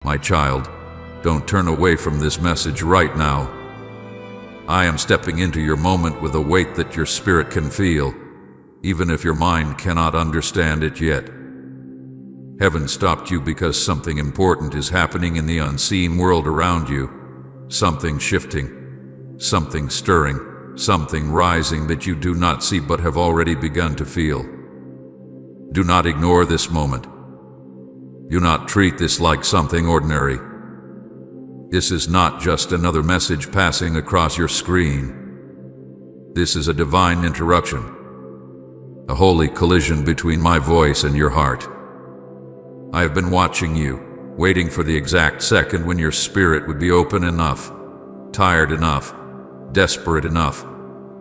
My child, don't turn away from this message right now. I am stepping into your moment with a weight that your spirit can feel, even if your mind cannot understand it yet. Heaven stopped you because something important is happening in the unseen world around you. Something shifting, something stirring, something rising that you do not see but have already begun to feel. Do not ignore this moment. Do not treat this like something ordinary. This is not just another message passing across your screen. This is a divine interruption, a holy collision between my voice and your heart. I have been watching you, waiting for the exact second when your spirit would be open enough, tired enough, desperate enough,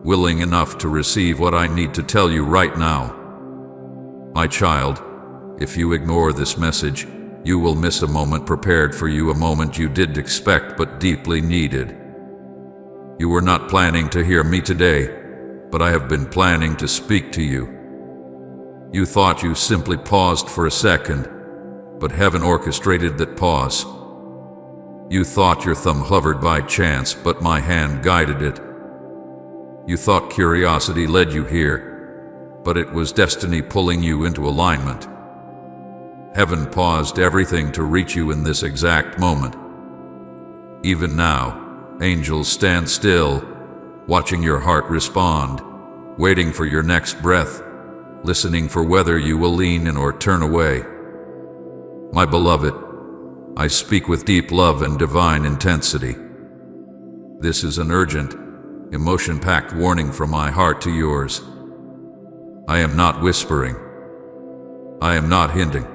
willing enough to receive what I need to tell you right now. My child, if you ignore this message, you will miss a moment prepared for you, a moment you didn't expect but deeply needed. You were not planning to hear me today, but I have been planning to speak to you. You thought you simply paused for a second, but heaven orchestrated that pause. You thought your thumb hovered by chance, but my hand guided it. You thought curiosity led you here, but it was destiny pulling you into alignment. Heaven paused everything to reach you in this exact moment. Even now, angels stand still, watching your heart respond, waiting for your next breath, listening for whether you will lean in or turn away. My beloved, I speak with deep love and divine intensity. This is an urgent, emotion-packed warning from my heart to yours. I am not whispering. I am not hinting.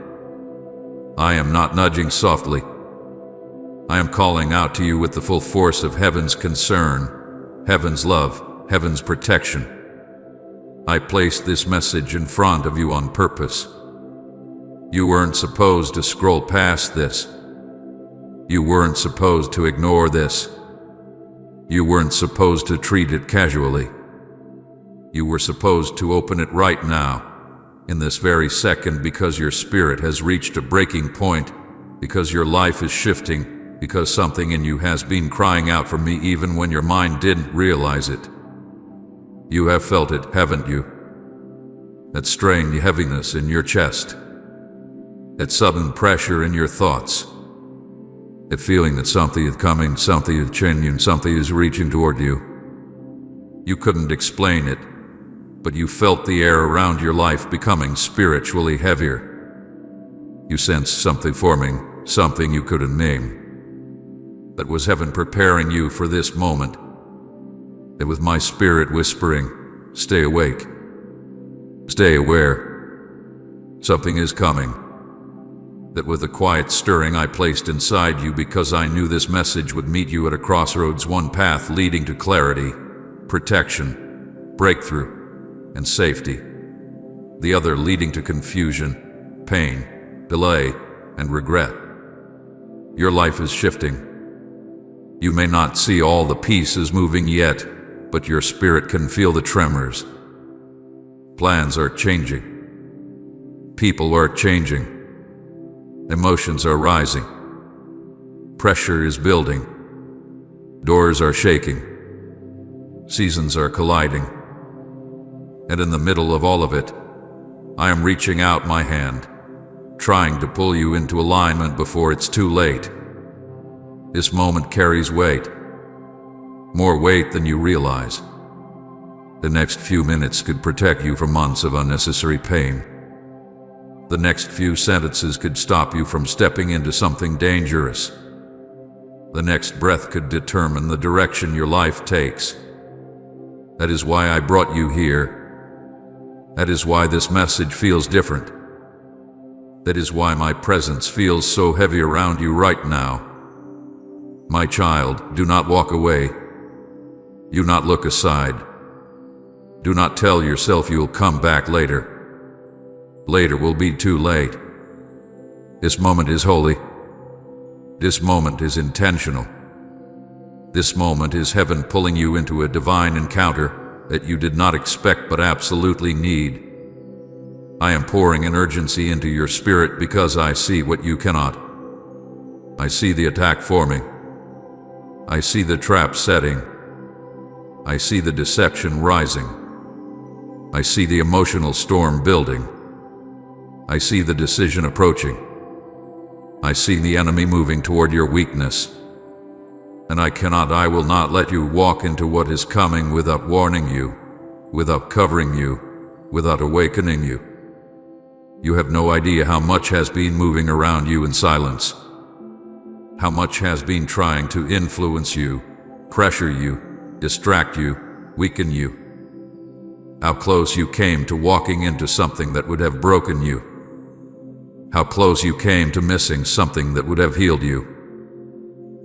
I am not nudging softly. I am calling out to you with the full force of heaven's concern, heaven's love, heaven's protection. I placed this message in front of you on purpose. You weren't supposed to scroll past this. You weren't supposed to ignore this. You weren't supposed to treat it casually. You were supposed to open it right now, in this very second, because your spirit has reached a breaking point, because your life is shifting, because something in you has been crying out for me even when your mind didn't realize it. You have felt it, haven't you? That strange heaviness in your chest. That sudden pressure in your thoughts. That feeling that something is coming, something is changing, something is reaching toward you. You couldn't explain it, but you felt the air around your life becoming spiritually heavier. You sensed something forming, something you couldn't name. That was heaven preparing you for this moment. That with my spirit whispering, stay awake. Stay aware. Something is coming. That with a quiet stirring I placed inside you because I knew this message would meet you at a crossroads, one path leading to clarity, protection, breakthrough, and safety. The other leading to confusion, pain, delay, and regret. Your life is shifting. You may not see all the pieces moving yet, but your spirit can feel the tremors. Plans are changing. People are changing. Emotions are rising. Pressure is building. Doors are shaking. Seasons are colliding. And in the middle of all of it, I am reaching out my hand, trying to pull you into alignment before it's too late. This moment carries weight, more weight than you realize. The next few minutes could protect you from months of unnecessary pain. The next few sentences could stop you from stepping into something dangerous. The next breath could determine the direction your life takes. That is why I brought you here. That is why this message feels different. That is why my presence feels so heavy around you right now. My child, do not walk away. Do not look aside. Do not tell yourself you'll come back later. Later will be too late. This moment is holy. This moment is intentional. This moment is heaven pulling you into a divine encounter that you did not expect but absolutely need. I am pouring an urgency into your spirit because I see what you cannot. I see the attack forming. I see the trap setting. I see the deception rising. I see the emotional storm building. I see the decision approaching. I see the enemy moving toward your weakness. And I will not let you walk into what is coming without warning you, without covering you, without awakening you. You have no idea how much has been moving around you in silence. How much has been trying to influence you, pressure you, distract you, weaken you. How close you came to walking into something that would have broken you. How close you came to missing something that would have healed you.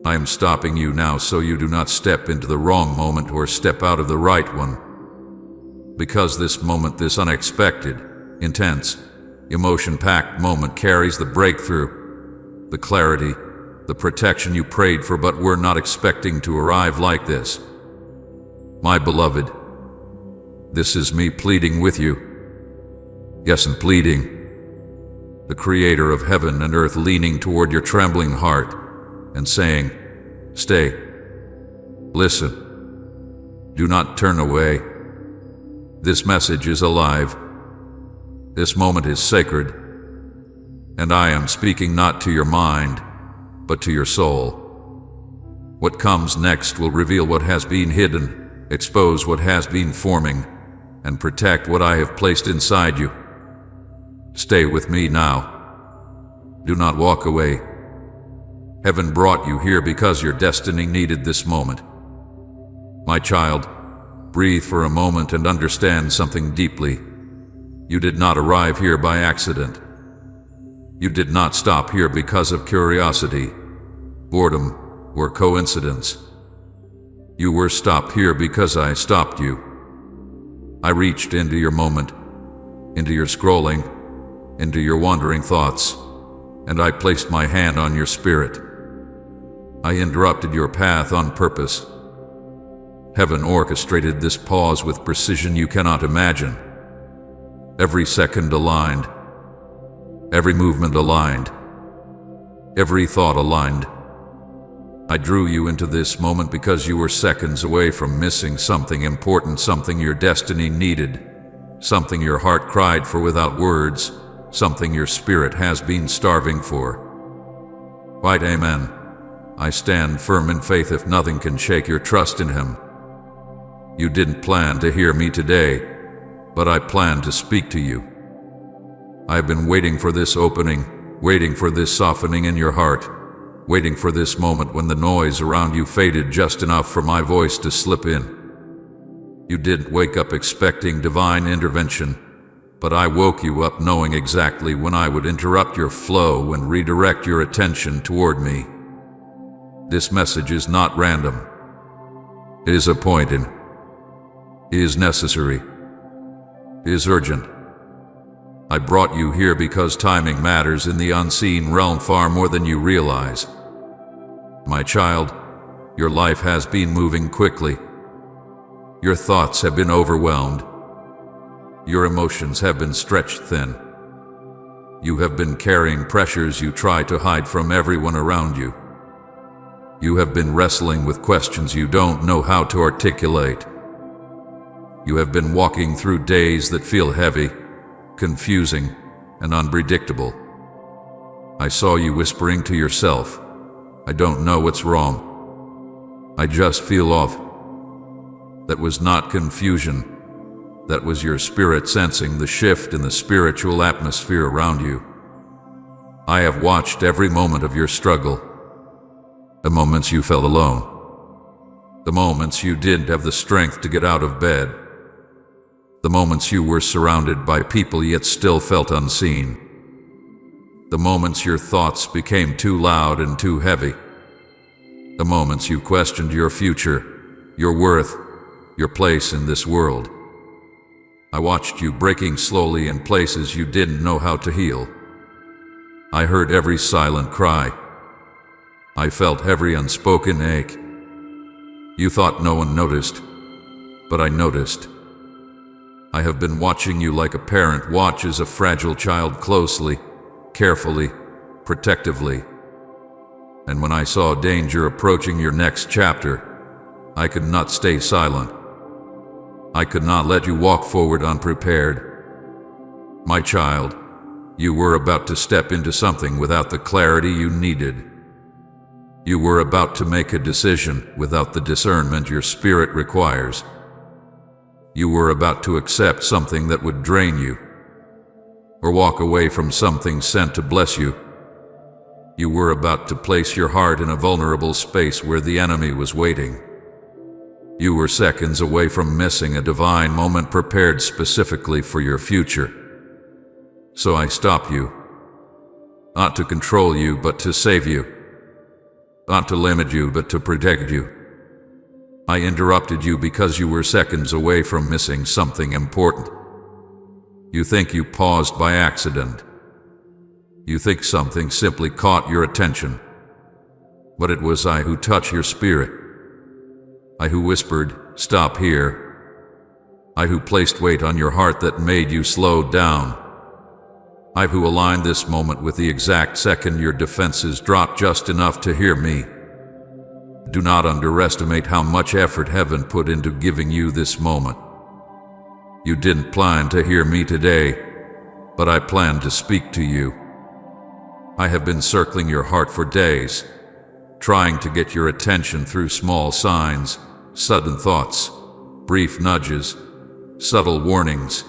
I am stopping you now so you do not step into the wrong moment or step out of the right one. Because this moment, this unexpected, intense, emotion-packed moment carries the breakthrough, the clarity, the protection you prayed for but were not expecting to arrive like this. My beloved, this is me pleading with you. Yes, and pleading. The Creator of heaven and earth leaning toward your trembling heart and saying, stay. Listen. Do not turn away. This message is alive. This moment is sacred. And I am speaking not to your mind, but to your soul. What comes next will reveal what has been hidden, expose what has been forming, and protect what I have placed inside you. Stay with me now. Do not walk away. Heaven brought you here because your destiny needed this moment. My child, breathe for a moment and understand something deeply. You did not arrive here by accident. You did not stop here because of curiosity, boredom, or coincidence. You were stopped here because I stopped you. I reached into your moment, into your scrolling, into your wandering thoughts, and I placed my hand on your spirit. I interrupted your path on purpose. Heaven orchestrated this pause with precision you cannot imagine. Every second aligned. Every movement aligned. Every thought aligned. I drew you into this moment because you were seconds away from missing something important, something your destiny needed, something your heart cried for without words, something your spirit has been starving for. Right, amen. I stand firm in faith if nothing can shake your trust in Him. You didn't plan to hear me today, but I plan to speak to you. I have been waiting for this opening, waiting for this softening in your heart, waiting for this moment when the noise around you faded just enough for my voice to slip in. You didn't wake up expecting divine intervention, but I woke you up knowing exactly when I would interrupt your flow and redirect your attention toward me. This message is not random. It is appointed. It is necessary. It is urgent. I brought you here because timing matters in the unseen realm far more than you realize. My child, your life has been moving quickly. Your thoughts have been overwhelmed. Your emotions have been stretched thin. You have been carrying pressures you try to hide from everyone around you. You have been wrestling with questions you don't know how to articulate. You have been walking through days that feel heavy, confusing, and unpredictable. I saw you whispering to yourself, I don't know what's wrong. I just feel off. That was not confusion. That was your spirit sensing the shift in the spiritual atmosphere around you. I have watched every moment of your struggle. The moments you felt alone. The moments you didn't have the strength to get out of bed. The moments you were surrounded by people yet still felt unseen. The moments your thoughts became too loud and too heavy. The moments you questioned your future, your worth, your place in this world. I watched you breaking slowly in places you didn't know how to heal. I heard every silent cry. I felt every unspoken ache. You thought no one noticed, but I noticed. I have been watching you like a parent watches a fragile child closely, carefully, protectively. And when I saw danger approaching your next chapter, I could not stay silent. I could not let you walk forward unprepared. My child, you were about to step into something without the clarity you needed. You were about to make a decision without the discernment your spirit requires. You were about to accept something that would drain you, or walk away from something sent to bless you. You were about to place your heart in a vulnerable space where the enemy was waiting. You were seconds away from missing a divine moment prepared specifically for your future. So I stop you, not to control you, but to save you, not to limit you, but to protect you. I interrupted you because you were seconds away from missing something important. You think you paused by accident. You think something simply caught your attention. But it was I who touched your spirit. I who whispered, "Stop here." I who placed weight on your heart that made you slow down. I who aligned this moment with the exact second your defenses dropped just enough to hear me. Do not underestimate how much effort heaven put into giving you this moment. You didn't plan to hear me today, but I planned to speak to you. I have been circling your heart for days, trying to get your attention through small signs, sudden thoughts, brief nudges, subtle warnings.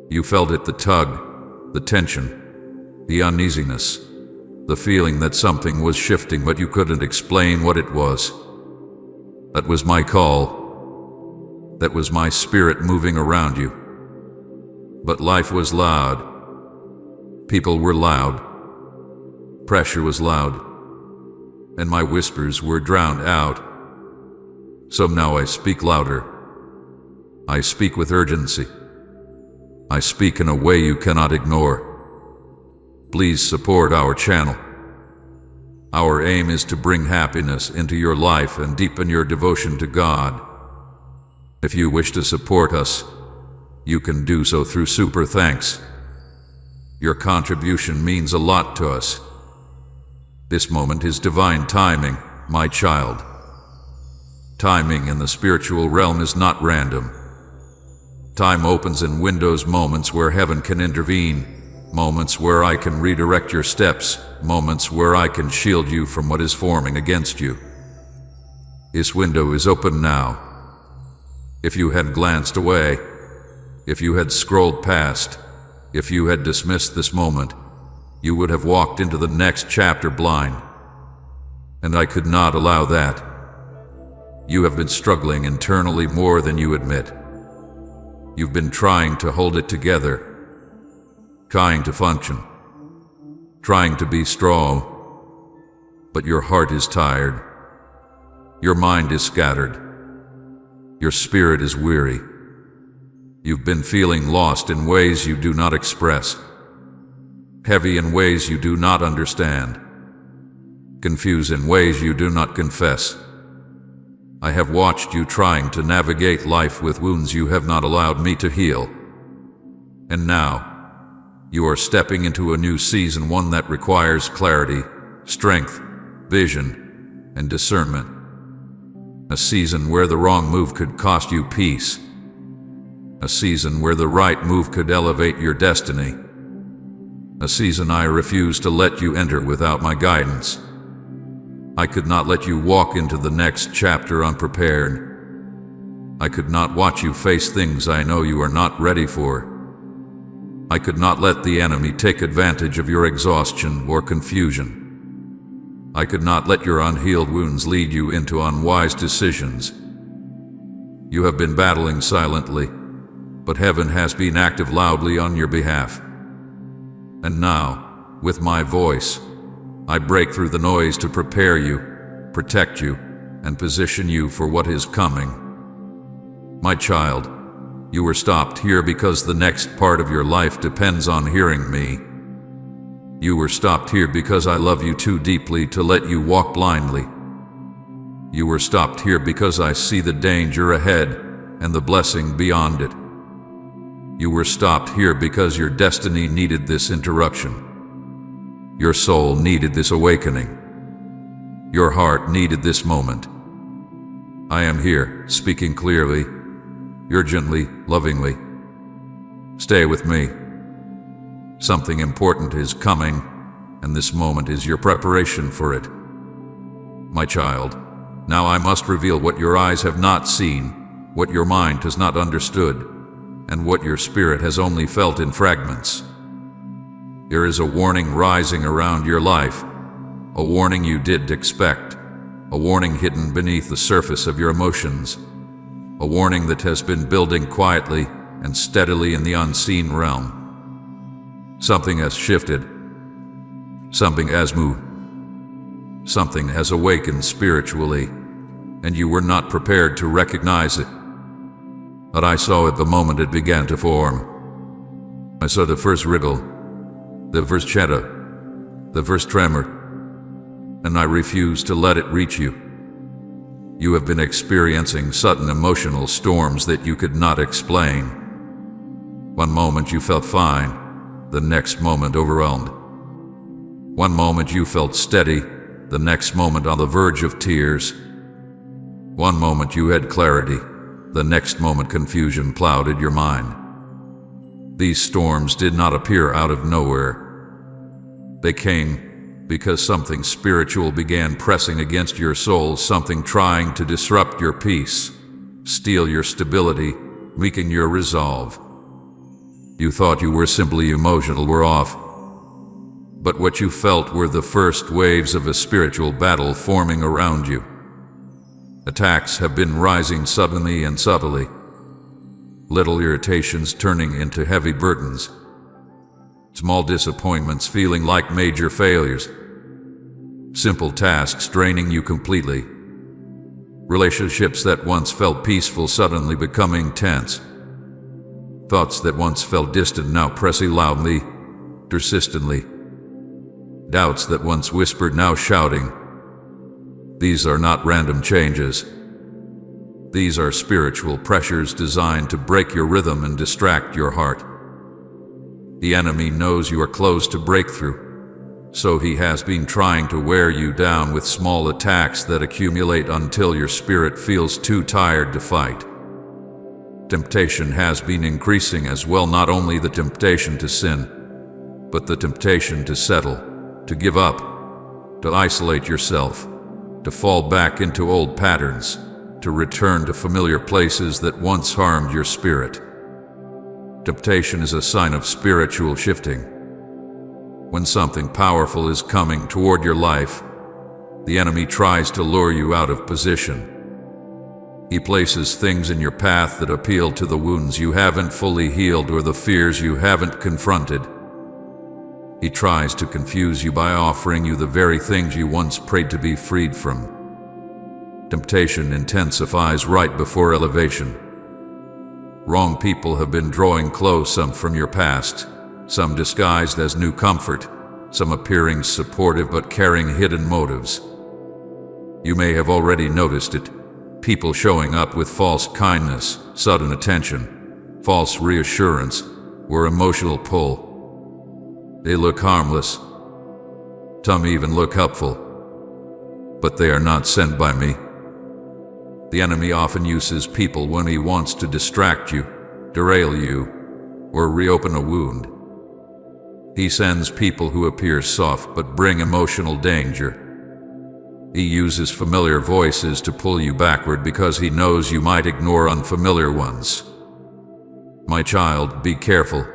You felt it, the tug, the tension, the uneasiness, the feeling that something was shifting but you couldn't explain what it was. That was my call. That was my spirit moving around you. But life was loud. People were loud. Pressure was loud. And my whispers were drowned out. So now I speak louder. I speak with urgency. I speak in a way you cannot ignore. Please support our channel. Our aim is to bring happiness into your life and deepen your devotion to God. If you wish to support us, you can do so through Super Thanks. Your contribution means a lot to us. This moment is divine timing, my child. Timing in the spiritual realm is not random. Time opens in windows, moments where heaven can intervene, moments where I can redirect your steps, moments where I can shield you from what is forming against you. This window is open now. If you had glanced away, if you had scrolled past, if you had dismissed this moment, you would have walked into the next chapter blind. And I could not allow that. You have been struggling internally more than you admit. You've been trying to hold it together, trying to function, trying to be strong, but your heart is tired. Your mind is scattered. Your spirit is weary. You've been feeling lost in ways you do not express, heavy in ways you do not understand, confused in ways you do not confess. I have watched you trying to navigate life with wounds you have not allowed me to heal. And now, you are stepping into a new season, one that requires clarity, strength, vision, and discernment. A season where the wrong move could cost you peace. A season where the right move could elevate your destiny. A season I refuse to let you enter without my guidance. I could not let you walk into the next chapter unprepared. I could not watch you face things I know you are not ready for. I could not let the enemy take advantage of your exhaustion or confusion. I could not let your unhealed wounds lead you into unwise decisions. You have been battling silently, but heaven has been active loudly on your behalf. And now, with my voice, I break through the noise to prepare you, protect you, and position you for what is coming. My child, you were stopped here because the next part of your life depends on hearing me. You were stopped here because I love you too deeply to let you walk blindly. You were stopped here because I see the danger ahead and the blessing beyond it. You were stopped here because your destiny needed this interruption. Your soul needed this awakening. Your heart needed this moment. I am here, speaking clearly, urgently, lovingly. Stay with me. Something important is coming, and this moment is your preparation for it. My child, now I must reveal what your eyes have not seen, what your mind has not understood, and what your spirit has only felt in fragments. There is a warning rising around your life, a warning you didn't expect, a warning hidden beneath the surface of your emotions, a warning that has been building quietly and steadily in the unseen realm. Something has shifted. Something has moved. Something has awakened spiritually, and you were not prepared to recognize it. But I saw it the moment it began to form. I saw the first wriggle, the first shudder, the first tremor, and I refused to let it reach you. You have been experiencing sudden emotional storms that you could not explain. One moment you felt fine, the next moment overwhelmed. One moment you felt steady, the next moment on the verge of tears. One moment you had clarity, the next moment confusion clouded your mind. These storms did not appear out of nowhere. They came because something spiritual began pressing against your soul, something trying to disrupt your peace, steal your stability, weaken your resolve. You thought you were simply emotional, were off. But what you felt were the first waves of a spiritual battle forming around you. Attacks have been rising suddenly and subtly. Little irritations turning into heavy burdens. Small disappointments feeling like major failures. Simple tasks draining you completely. Relationships that once felt peaceful suddenly becoming tense. Thoughts that once felt distant now pressing loudly, persistently. Doubts that once whispered now shouting. These are not random changes. These are spiritual pressures designed to break your rhythm and distract your heart. The enemy knows you are close to breakthrough, so he has been trying to wear you down with small attacks that accumulate until your spirit feels too tired to fight. Temptation has been increasing as well, not only the temptation to sin, but the temptation to settle, to give up, to isolate yourself, to fall back into old patterns, to return to familiar places that once harmed your spirit. Temptation is a sign of spiritual shifting. When something powerful is coming toward your life, the enemy tries to lure you out of position. He places things in your path that appeal to the wounds you haven't fully healed or the fears you haven't confronted. He tries to confuse you by offering you the very things you once prayed to be freed from. Temptation intensifies right before elevation. Wrong people have been drawing close, some from your past, some disguised as new comfort, some appearing supportive but carrying hidden motives. You may have already noticed it. People showing up with false kindness, sudden attention, false reassurance, or emotional pull. They look harmless. Some even look helpful. But they are not sent by me. The enemy often uses people when he wants to distract you, derail you, or reopen a wound. He sends people who appear soft but bring emotional danger. He uses familiar voices to pull you backward because he knows you might ignore unfamiliar ones. My child, be careful.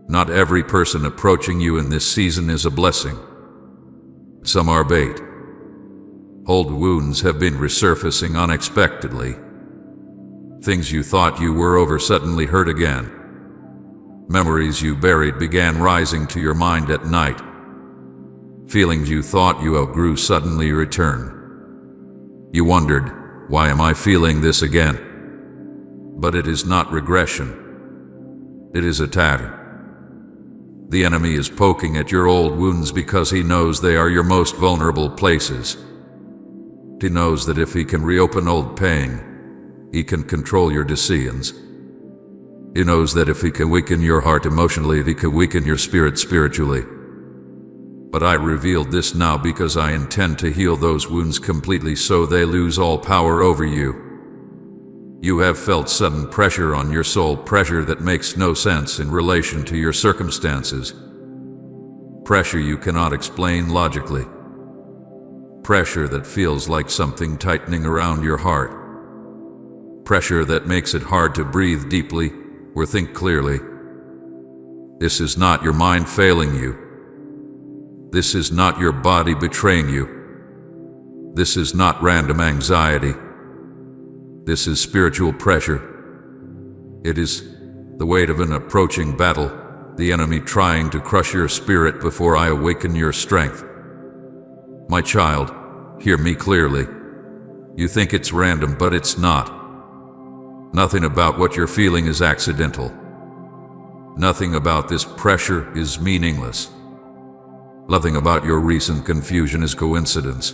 Not every person approaching you in this season is a blessing. Some are bait. Old wounds have been resurfacing unexpectedly. Things you thought you were over suddenly hurt again. Memories you buried began rising to your mind at night. Feelings you thought you outgrew suddenly return. You wondered, why am I feeling this again? But it is not regression. It is a tatter. The enemy is poking at your old wounds because he knows they are your most vulnerable places. He knows that if he can reopen old pain, he can control your decisions. He knows that if he can weaken your heart emotionally, he can weaken your spirit spiritually. But I revealed this now because I intend to heal those wounds completely so they lose all power over you. You have felt sudden pressure on your soul, pressure that makes no sense in relation to your circumstances. Pressure you cannot explain logically. Pressure that feels like something tightening around your heart. Pressure that makes it hard to breathe deeply or think clearly. This is not your mind failing you. This is not your body betraying you. This is not random anxiety. This is spiritual pressure. It is the weight of an approaching battle, the enemy trying to crush your spirit before I awaken your strength. My child, hear me clearly. You think it's random, but it's not. Nothing about what you're feeling is accidental. Nothing about this pressure is meaningless. Nothing about your recent confusion is coincidence.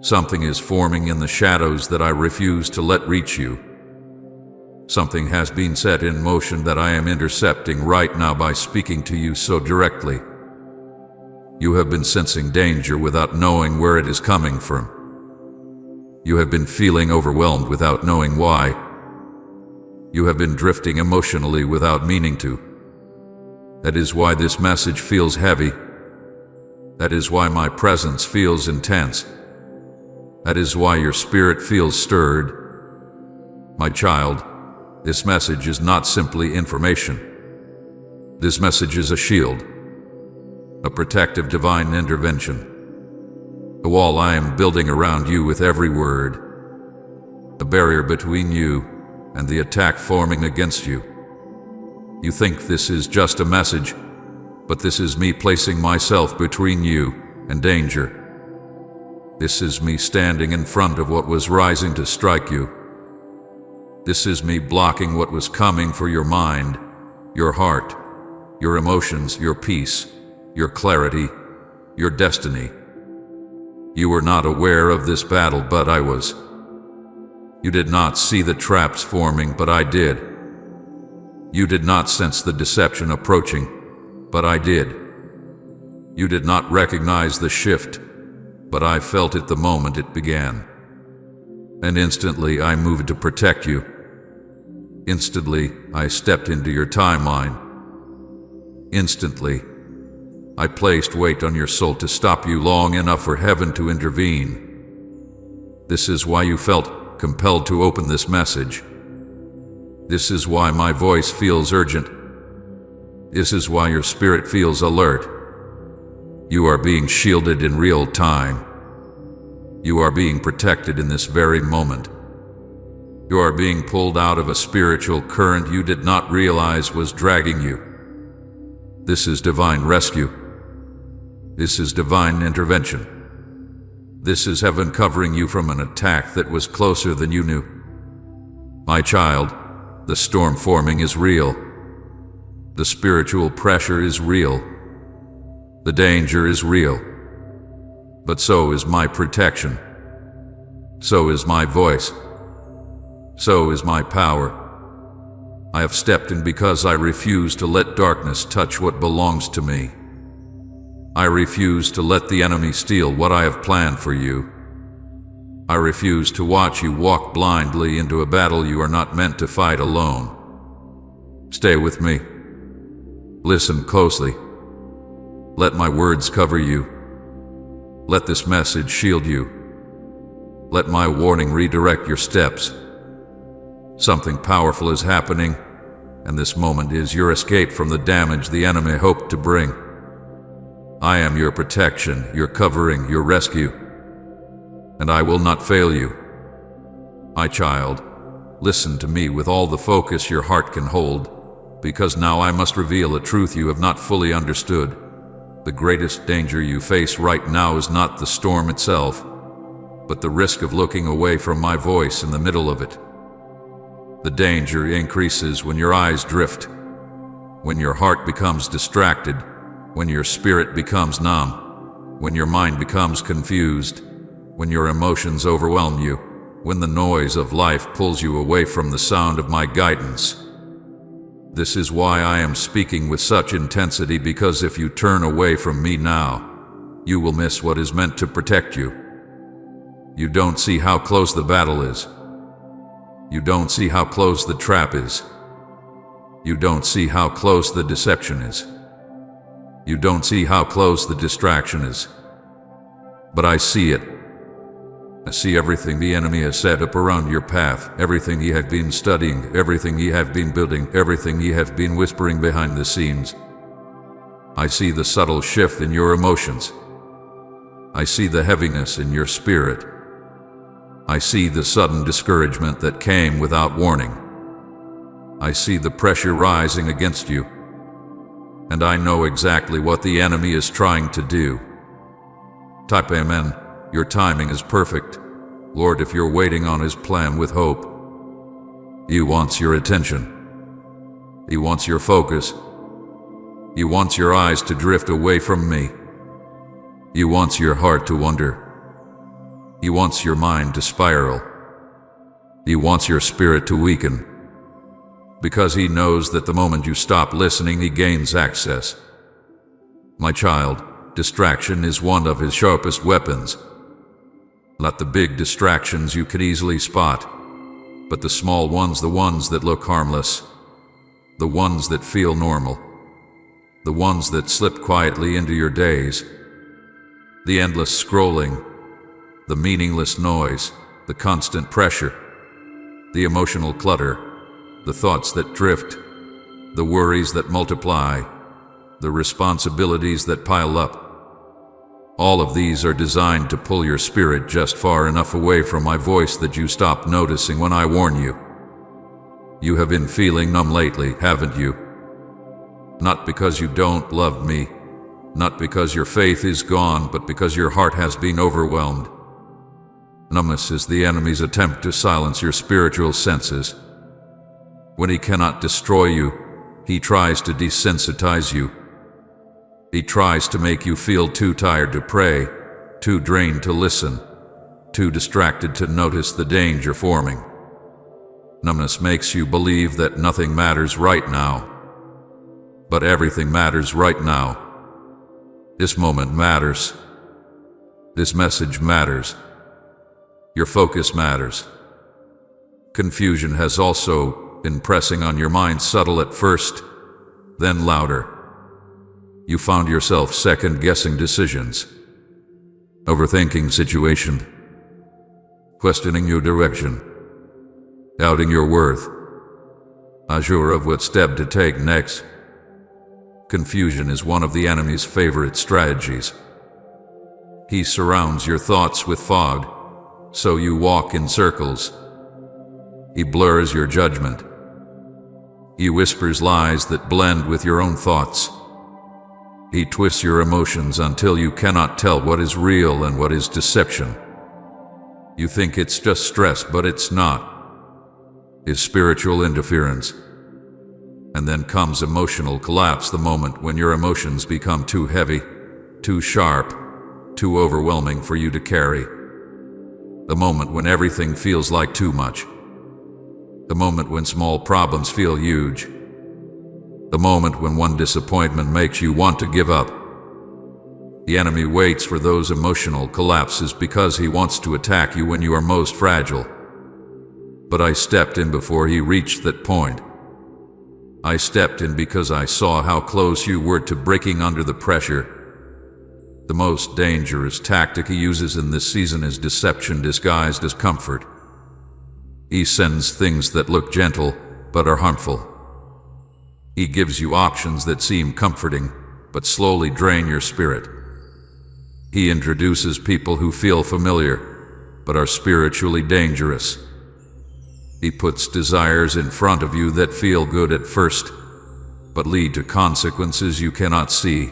Something is forming in the shadows that I refuse to let reach you. Something has been set in motion that I am intercepting right now by speaking to you so directly. You have been sensing danger without knowing where it is coming from. You have been feeling overwhelmed without knowing why. You have been drifting emotionally without meaning to. That is why this message feels heavy. That is why my presence feels intense. That is why your spirit feels stirred. My child, this message is not simply information. This message is a shield, a protective divine intervention, a wall I am building around you with every word, a barrier between you and the attack forming against you. You think this is just a message, but this is me placing myself between you and danger. This is me standing in front of what was rising to strike you. This is me blocking what was coming for your mind, your heart, your emotions, your peace, your clarity, your destiny. You were not aware of this battle, but I was. You did not see the traps forming, but I did. You did not sense the deception approaching, but I did. You did not recognize the shift, but I felt it the moment it began. And instantly I moved to protect you. Instantly I stepped into your timeline. Instantly I placed weight on your soul to stop you long enough for heaven to intervene. This is why you felt compelled to open this message. This is why my voice feels urgent. This is why your spirit feels alert. You are being shielded in real time. You are being protected in this very moment. You are being pulled out of a spiritual current you did not realize was dragging you. This is divine rescue. This is divine intervention. This is heaven covering you from an attack that was closer than you knew. My child, the storm forming is real. The spiritual pressure is real. The danger is real. But so is my protection. So is my voice. So is my power. I have stepped in because I refuse to let darkness touch what belongs to me. I refuse to let the enemy steal what I have planned for you. I refuse to watch you walk blindly into a battle you are not meant to fight alone. Stay with me. Listen closely. Let my words cover you. Let this message shield you. Let my warning redirect your steps. Something powerful is happening, and this moment is your escape from the damage the enemy hoped to bring. I am your protection, your covering, your rescue, and I will not fail you. My child, listen to me with all the focus your heart can hold, because now I must reveal a truth you have not fully understood. The greatest danger you face right now is not the storm itself, but the risk of looking away from my voice in the middle of it. The danger increases when your eyes drift, when your heart becomes distracted, when your spirit becomes numb, when your mind becomes confused, when your emotions overwhelm you, when the noise of life pulls you away from the sound of my guidance. This is why I am speaking with such intensity, because if you turn away from me now, you will miss what is meant to protect you. You don't see how close the battle is. You don't see how close the trap is. You don't see how close the deception is. You don't see how close the distraction is. But I see it. I see everything the enemy has set up around your path, everything ye have been studying, everything ye have been building, everything ye have been whispering behind the scenes. I see the subtle shift in your emotions. I see the heaviness in your spirit. I see the sudden discouragement that came without warning. I see the pressure rising against you. And I know exactly what the enemy is trying to do. Type Amen. Your timing is perfect. Lord, if you're waiting on His plan with hope, He wants your attention. He wants your focus. He wants your eyes to drift away from me. He wants your heart to wander. He wants your mind to spiral. He wants your spirit to weaken. Because He knows that the moment you stop listening, He gains access. My child, distraction is one of His sharpest weapons. Not the big distractions you can easily spot, but the small ones, the ones that look harmless, the ones that feel normal, the ones that slip quietly into your days. The endless scrolling, the meaningless noise, the constant pressure, the emotional clutter, the thoughts that drift, the worries that multiply, the responsibilities that pile up. All of these are designed to pull your spirit just far enough away from my voice that you stop noticing when I warn you. You have been feeling numb lately, haven't you? Not because you don't love me, not because your faith is gone, but because your heart has been overwhelmed. Numbness is the enemy's attempt to silence your spiritual senses. When he cannot destroy you, he tries to desensitize you. He tries to make you feel too tired to pray, too drained to listen, too distracted to notice the danger forming. Numbness makes you believe that nothing matters right now. But everything matters right now. This moment matters. This message matters. Your focus matters. Confusion has also been pressing on your mind, subtle at first, then louder. You found yourself second-guessing decisions, overthinking situation, questioning your direction, doubting your worth, unsure of what step to take next. Confusion is one of the enemy's favorite strategies. He surrounds your thoughts with fog, so you walk in circles. He blurs your judgment. He whispers lies that blend with your own thoughts. He twists your emotions until you cannot tell what is real and what is deception. You think it's just stress, but it's not. It's spiritual interference. And then comes emotional collapse, the moment when your emotions become too heavy, too sharp, too overwhelming for you to carry. The moment when everything feels like too much. The moment when small problems feel huge. The moment when one disappointment makes you want to give up. The enemy waits for those emotional collapses because he wants to attack you when you are most fragile. But I stepped in before he reached that point. I stepped in because I saw how close you were to breaking under the pressure. The most dangerous tactic he uses in this season is deception disguised as comfort. He sends things that look gentle but are harmful. He gives you options that seem comforting, but slowly drain your spirit. He introduces people who feel familiar, but are spiritually dangerous. He puts desires in front of you that feel good at first, but lead to consequences you cannot see.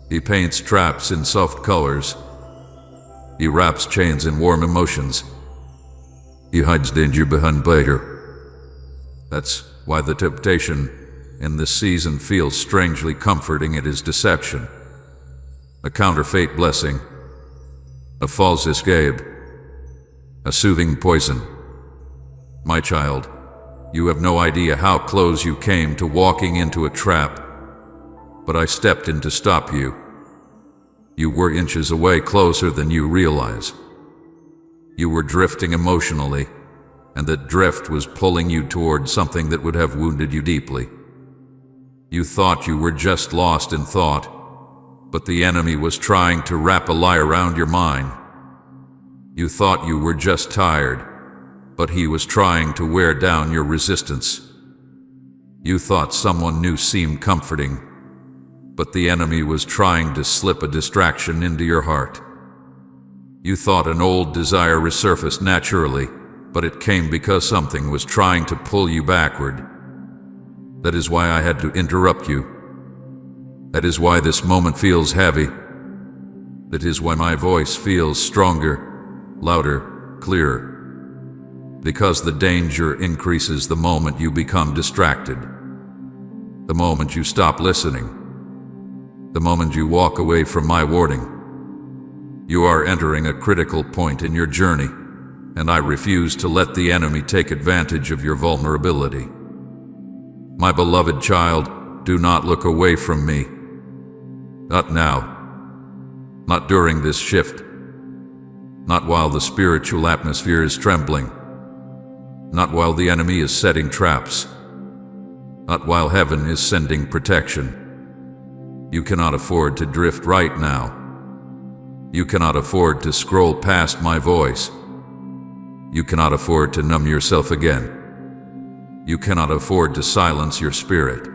He paints traps in soft colors. He wraps chains in warm emotions. He hides danger behind pleasure. That's why the temptation in this season feels strangely comforting. It is deception, a counterfeit blessing, a false escape, a soothing poison. My child, You have no idea how close you came to walking into a trap, but I stepped in to stop you. You were inches away, closer than you realize. You were drifting emotionally, and that drift was pulling you toward something that would have wounded you deeply. You thought you were just lost in thought, but the enemy was trying to wrap a lie around your mind. You thought you were just tired, but he was trying to wear down your resistance. You thought someone new seemed comforting, but the enemy was trying to slip a distraction into your heart. You thought an old desire resurfaced naturally, but it came because something was trying to pull you backward. That is why I had to interrupt you. That is why this moment feels heavy. That is why my voice feels stronger, louder, clearer. Because the danger increases the moment you become distracted. The moment you stop listening. The moment you walk away from my warning. You are entering a critical point in your journey, and I refuse to let the enemy take advantage of your vulnerability. My beloved child, do not look away from me. Not now. Not during this shift. Not while the spiritual atmosphere is trembling. Not while the enemy is setting traps. Not while heaven is sending protection. You cannot afford to drift right now. You cannot afford to scroll past my voice. You cannot afford to numb yourself again. You cannot afford to silence your spirit.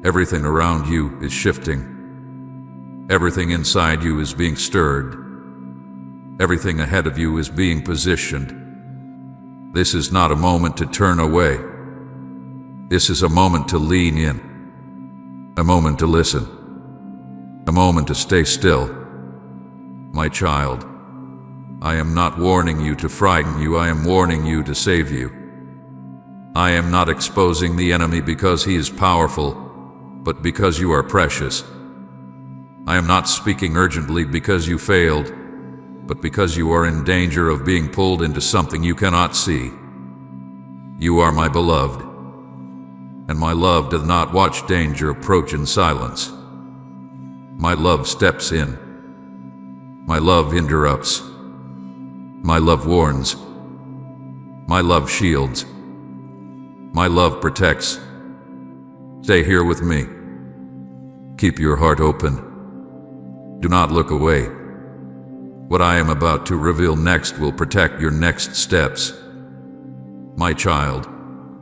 Everything around you is shifting. Everything inside you is being stirred. Everything ahead of you is being positioned. This is not a moment to turn away. This is a moment to lean in. A moment to listen. A moment to stay still. My child, I am not warning you to frighten you, I am warning you to save you. I am not exposing the enemy because he is powerful, but because you are precious. I am not speaking urgently because you failed, but because you are in danger of being pulled into something you cannot see. You are my beloved, and my love does not watch danger approach in silence. My love steps in. My love interrupts. My love warns. My love shields. My love protects. Stay here with me. Keep your heart open. Do not look away. What I am about to reveal next will protect your next steps. My child,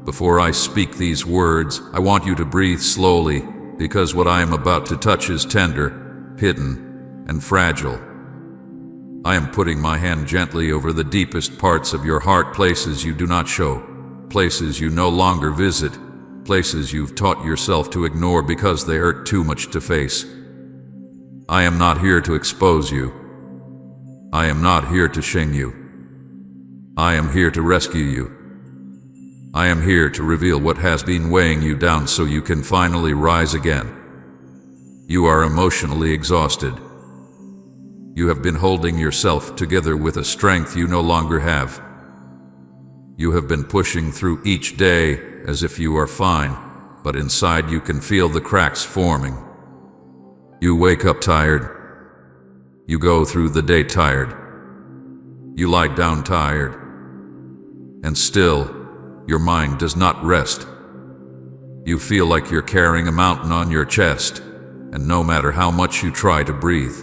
before I speak these words, I want you to breathe slowly, because what I am about to touch is tender, hidden, and fragile. I am putting my hand gently over the deepest parts of your heart, places you do not show, places you no longer visit, places you've taught yourself to ignore because they hurt too much to face. I am not here to expose you. I am not here to shame you. I am here to rescue you. I am here to reveal what has been weighing you down so you can finally rise again. You are emotionally exhausted. You have been holding yourself together with a strength you no longer have. You have been pushing through each day as if you are fine, but inside you can feel the cracks forming. You wake up tired. You go through the day tired. You lie down tired. And still, your mind does not rest. You feel like you're carrying a mountain on your chest, and no matter how much you try to breathe,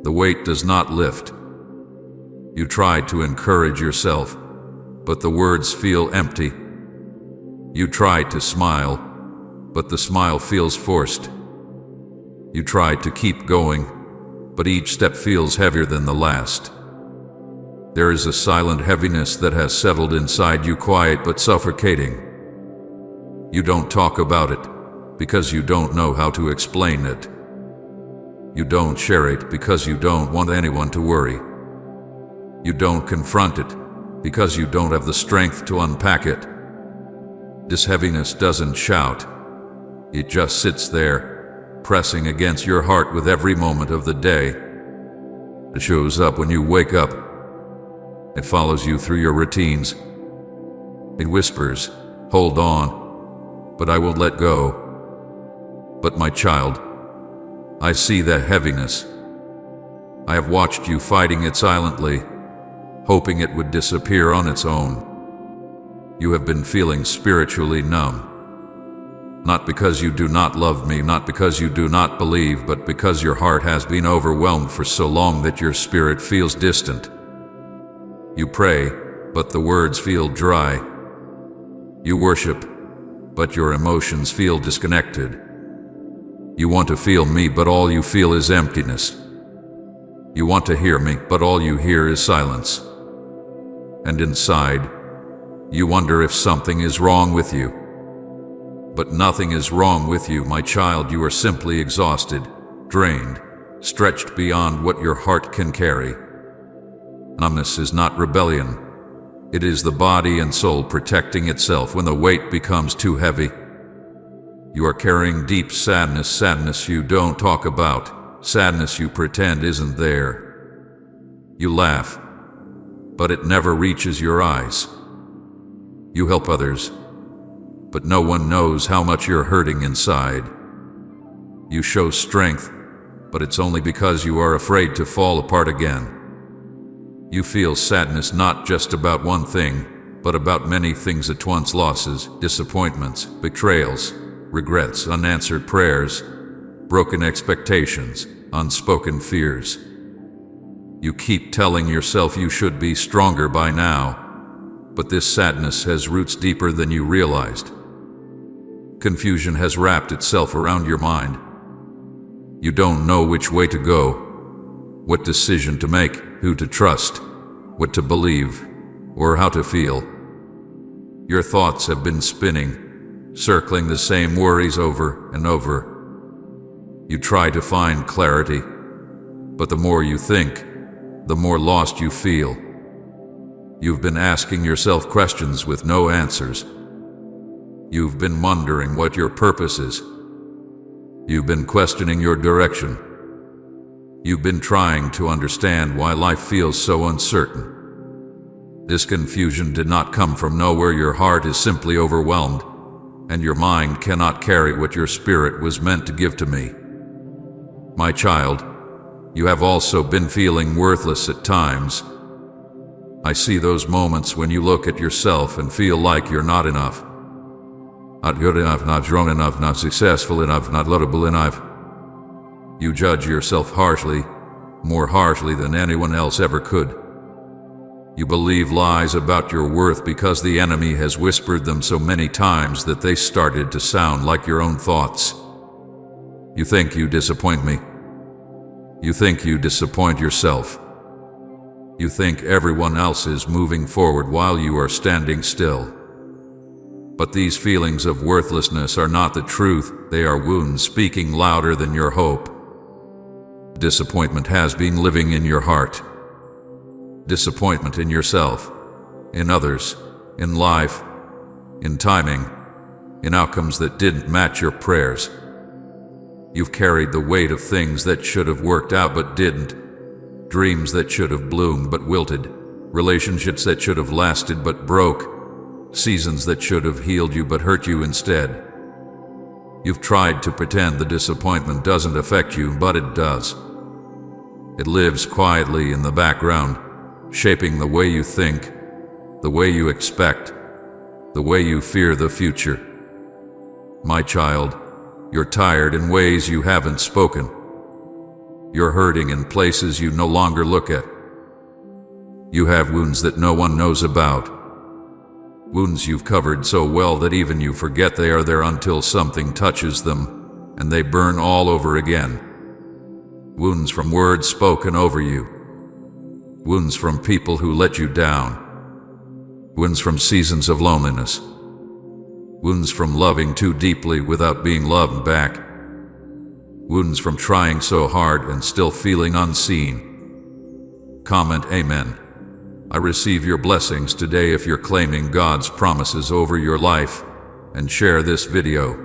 the weight does not lift. You try to encourage yourself, but the words feel empty. You try to smile, but the smile feels forced. You try to keep going, but each step feels heavier than the last. There is a silent heaviness that has settled inside you, quiet but suffocating. You don't talk about it because you don't know how to explain it. You don't share it because you don't want anyone to worry. You don't confront it because you don't have the strength to unpack it. This heaviness doesn't shout. It just sits there, pressing against your heart with every moment of the day. It shows up when you wake up. It follows you through your routines. It whispers, "Hold on," but I won't let go. But my child, I see the heaviness. I have watched you fighting it silently, hoping it would disappear on its own. You have been feeling spiritually numb. Not because you do not love me, not because you do not believe, but because your heart has been overwhelmed for so long that your spirit feels distant. You pray, but the words feel dry. You worship, but your emotions feel disconnected. You want to feel me, but all you feel is emptiness. You want to hear me, but all you hear is silence. And inside, you wonder if something is wrong with you. But nothing is wrong with you, my child. You are simply exhausted, drained, stretched beyond what your heart can carry. Numbness is not rebellion. It is the body and soul protecting itself when the weight becomes too heavy. You are carrying deep sadness, sadness you don't talk about, sadness you pretend isn't there. You laugh, but it never reaches your eyes. You help others, but no one knows how much you're hurting inside. You show strength, but it's only because you are afraid to fall apart again. You feel sadness not just about one thing, but about many things at once: losses, disappointments, betrayals, regrets, unanswered prayers, broken expectations, unspoken fears. You keep telling yourself you should be stronger by now, but this sadness has roots deeper than you realized. Confusion has wrapped itself around your mind. You don't know which way to go, what decision to make, who to trust, what to believe, or how to feel. Your thoughts have been spinning, circling the same worries over and over. You try to find clarity, but the more you think, the more lost you feel. You've been asking yourself questions with no answers. You've been wondering what your purpose is. You've been questioning your direction. You've been trying to understand why life feels so uncertain. This confusion did not come from nowhere. Your heart is simply overwhelmed, and your mind cannot carry what your spirit was meant to give to me. My child, you have also been feeling worthless at times. I see those moments when you look at yourself and feel like you're not enough. Not good enough, not strong enough, not successful enough, not lovable enough. You judge yourself harshly, more harshly than anyone else ever could. You believe lies about your worth because the enemy has whispered them so many times that they started to sound like your own thoughts. You think you disappoint me. You think you disappoint yourself. You think everyone else is moving forward while you are standing still. But these feelings of worthlessness are not the truth. They are wounds speaking louder than your hope. Disappointment has been living in your heart. Disappointment in yourself, in others, in life, in timing, in outcomes that didn't match your prayers. You've carried the weight of things that should have worked out but didn't, dreams that should have bloomed but wilted, relationships that should have lasted but broke, seasons that should have healed you but hurt you instead. You've tried to pretend the disappointment doesn't affect you, but it does. It lives quietly in the background, shaping the way you think, the way you expect, the way you fear the future. My child, you're tired in ways you haven't spoken. You're hurting in places you no longer look at. You have wounds that no one knows about. Wounds you've covered so well that even you forget they are there until something touches them, and they burn all over again. Wounds from words spoken over you. Wounds from people who let you down. Wounds from seasons of loneliness. Wounds from loving too deeply without being loved back. Wounds from trying so hard and still feeling unseen. Comment Amen. I receive your blessings today if you're claiming God's promises over your life, and share this video.